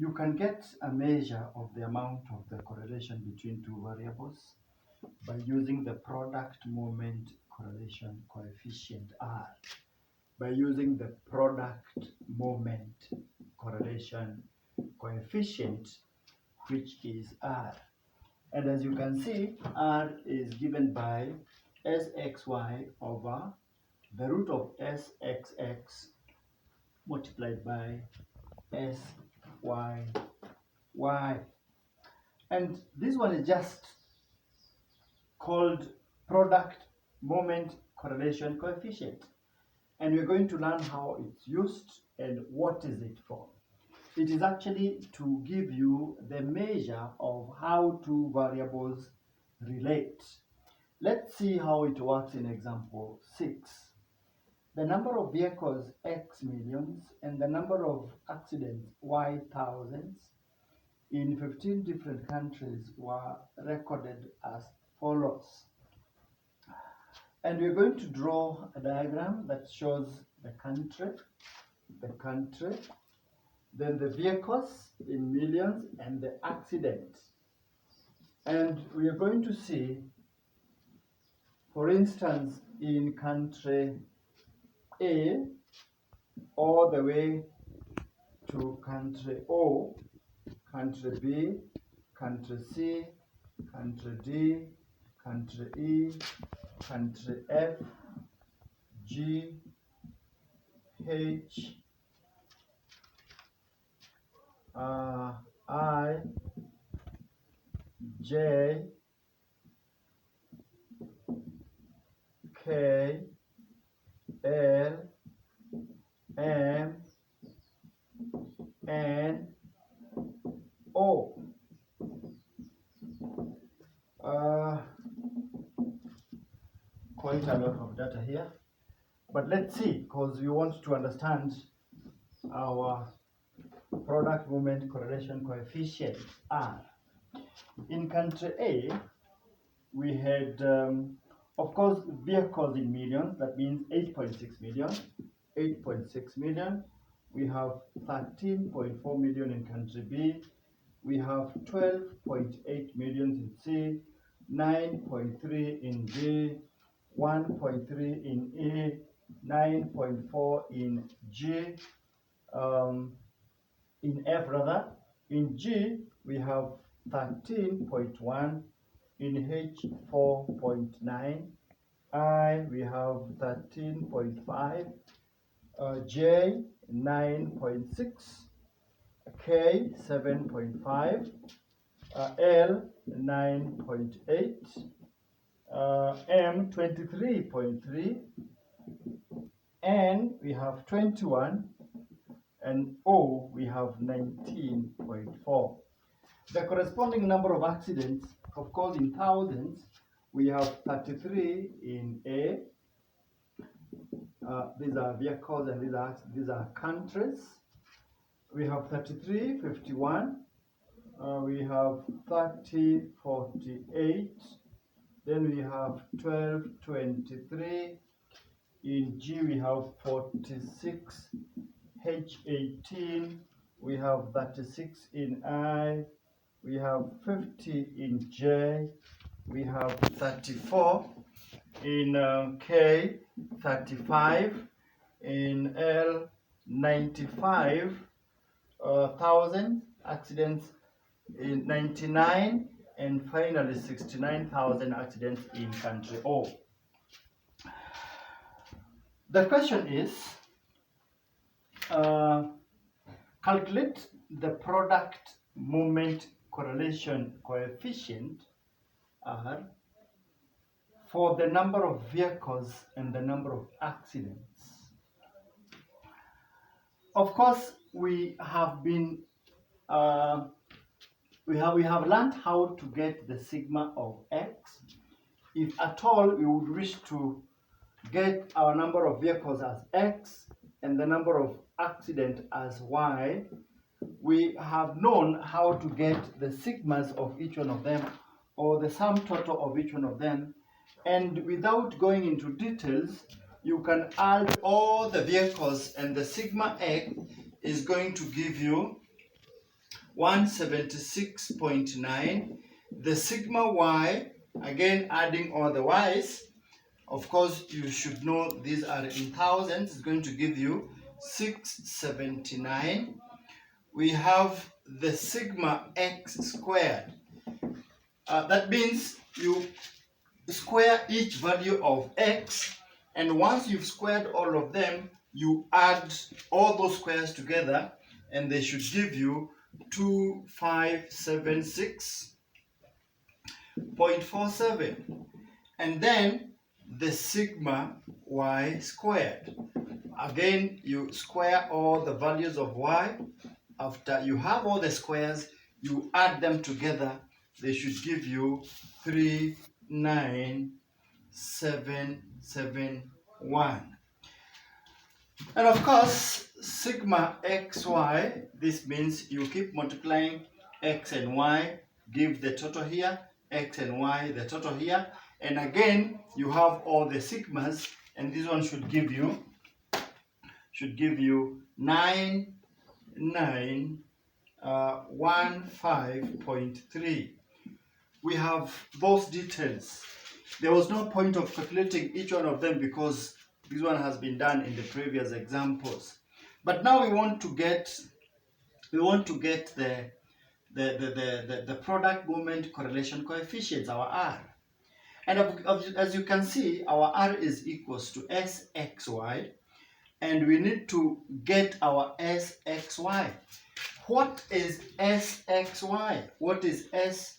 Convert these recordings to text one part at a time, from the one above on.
You can get a measure of the amount of the correlation between two variables by using the product moment correlation coefficient R. By using the product moment correlation coefficient, which is R. And as you can see, R is given by Sxy over the root of Sxx multiplied by Syy. And this one is just called product moment correlation coefficient. And we're going to learn how it's used and what is it for. It is actually to give you the measure of how two variables relate. Let's see how it works in example 6. The number of vehicles X millions and the number of accidents Y thousands in 15 different countries were recorded as follows. And we're going to draw a diagram that shows the country, then the vehicles in millions and the accidents. And we are going to see, for instance, in country A all the way to country O, country B, country C, country D, country E, country F, G, H, I, J, K, L, M, N, O. Quite a lot of data here, but let's see, because we want to understand our product moment correlation coefficient R. In country A, we had, of course, vehicles in millions. That means 8.6 million. 8.6 million. We have 13.4 million in country B. We have 12.8 million in C, 9.3 in D, 1.3 in E, 9.4 in G, in F rather. In G, we have 13.1, in H 4.9, I we have 13.5, J 9.6, K 7.5, L 9.8, M 23.3, N we have 21, and O we have 19.4. The corresponding number of accidents, of course, in thousands, we have 33 in A. These are vehicles and these are countries. We have 33, 51. We have 30, 48. Then we have 12, 23. In G we have 46. H 18. We have 36 in I. We have 50 in J, we have 34 in K, 35 in L, 95,000 accidents in 99, and finally 69,000 accidents in country O. The question is, calculate the product moment correlation coefficient R for the number of vehicles and the number of accidents. Of course, we have been we have learned how to get the sigma of X. If at all we would wish to get our number of vehicles as X and the number of accidents as Y, we have known how to get the sigmas of each one of them, or the sum total of each one of them. And without going into details, you can add all the vehicles, and the sigma X is going to give you 176.9. The sigma y, again adding all the y's, of course you should know these are in thousands, is going to give you 679. We have the sigma x squared. That means you square each value of x, and once you've squared all of them, you add all those squares together and they should give you 2576.47. And then the sigma y squared. Again, you square all the values of y. After you have all the squares, you add them together. They should give you 39771. And of course, sigma xy, this means you keep multiplying x and y, give the total here, x and y, the total here. And again, you have all the sigmas, and this one should give you 9915.3. We have those details. There was no point of calculating each one of them because this one has been done in the previous examples. But now we want to get the product moment correlation coefficients, our R. And as you can see, our R is equals to Sxy, and we need to get our Sxy. What is Sxy? What is S?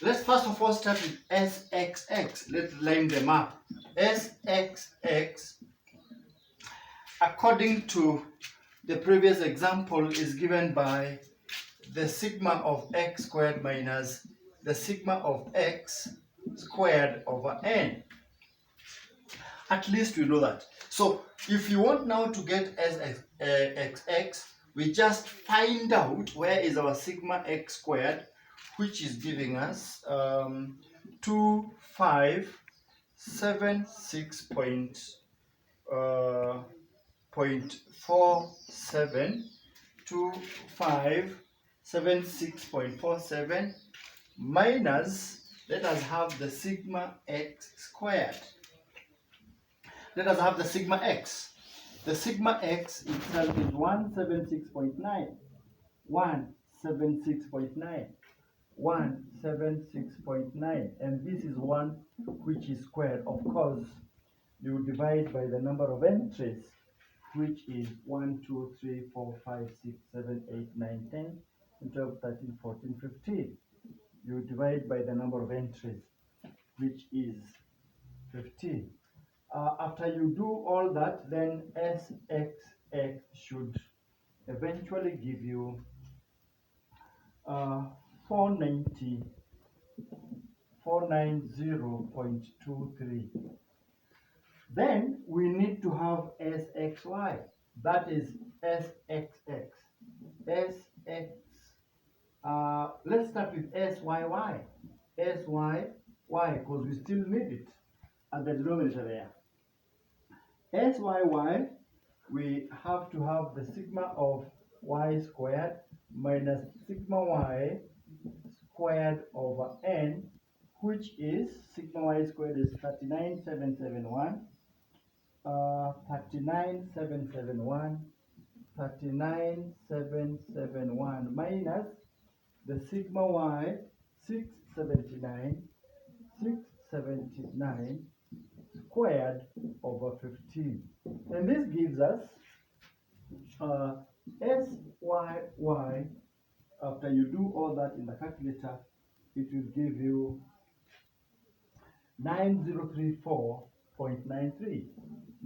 Let's first of all start with Sxx. Let's line them up. Sxx, according to the previous example, is given by the sigma of x squared minus the sigma of x squared over n. At least we know that. So if you want now to get Sxx, we just find out where is our sigma x squared, which is giving us 2576.47 minus, let us have the sigma x squared. Let us have the sigma x. The sigma x itself is 176.9. 176.9. 176.9. And this is one which is squared. Of course, you divide by the number of entries, which is 1, 2, 3, 4, 5, 6, 7, 8, 9, 10, 12, 13, 14, 15. You divide by the number of entries, which is 15. After you do all that, then Sxx should eventually give you 490.23. Then we need to have Sxy, that is Sxx. Let's start with Syy. Syy, because we still need it at the denominator there. Syy, we have to have the sigma of y squared minus sigma y squared over n, which is sigma y squared is 39,771, 39,771 minus the sigma y 679 squared over 15, and this gives us Syy. After you do all that in the calculator, it will give you 9034.93.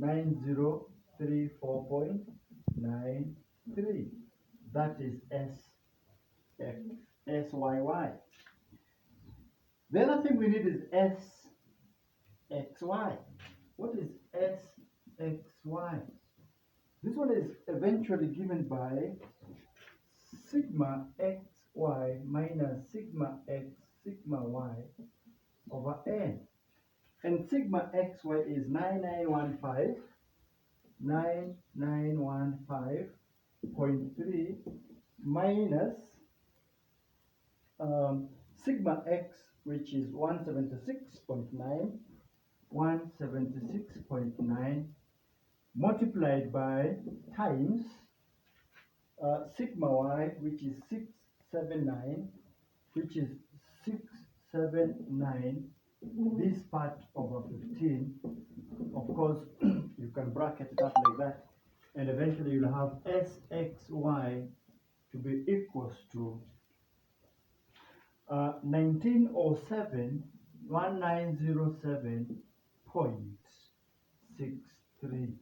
9034.93. That is Syy. The other thing we need is Sxy. What is Sxy? This one is eventually given by sigma xy minus sigma x sigma y over n. And sigma xy is 9915.3 minus sigma x, which is 176.9, multiplied by times sigma y, which is 679, which is 679, this part over 15. Of course, you can bracket it up like that, and eventually you'll have sxy to be equals to 1907.63.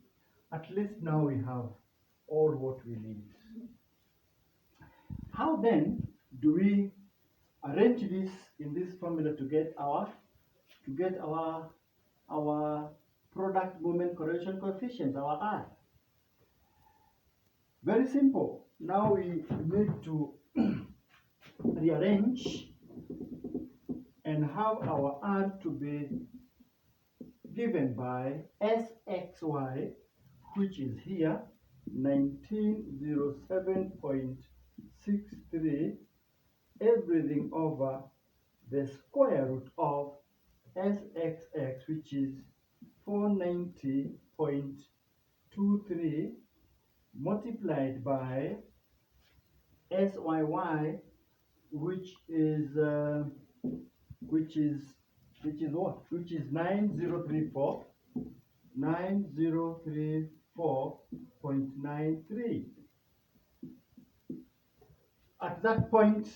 At least now we have all what we need. How then do we arrange this in this formula to get our product movement correlation coefficient, our R? Very simple. Now we need to rearrange and have our R to be given by Sxy, which is here 1907.63, everything over the square root of Sxx, which is 490.23, multiplied by Syy, which is what? Which is 9034.93. At that point,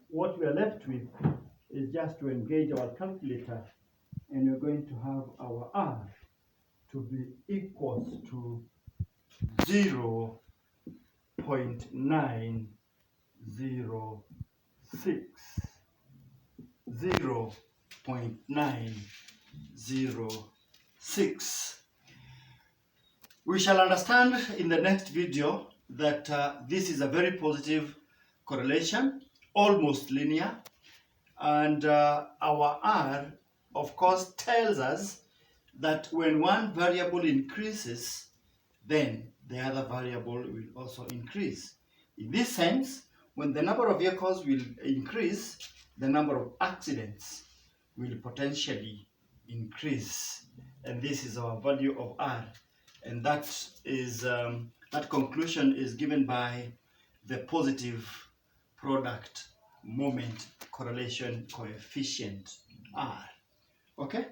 what we are left with is just to engage our calculator, and we're going to have our R to be equals to 0.906. 0.906. We shall understand in the next video that this is a very positive correlation, almost linear, and our R, of course, tells us that when one variable increases, then the other variable will also increase. In this sense, when the number of vehicles will increase, the number of accidents will potentially increase, and this is our value of R, and that is that conclusion is given by the positive product moment correlation coefficient R. Okay.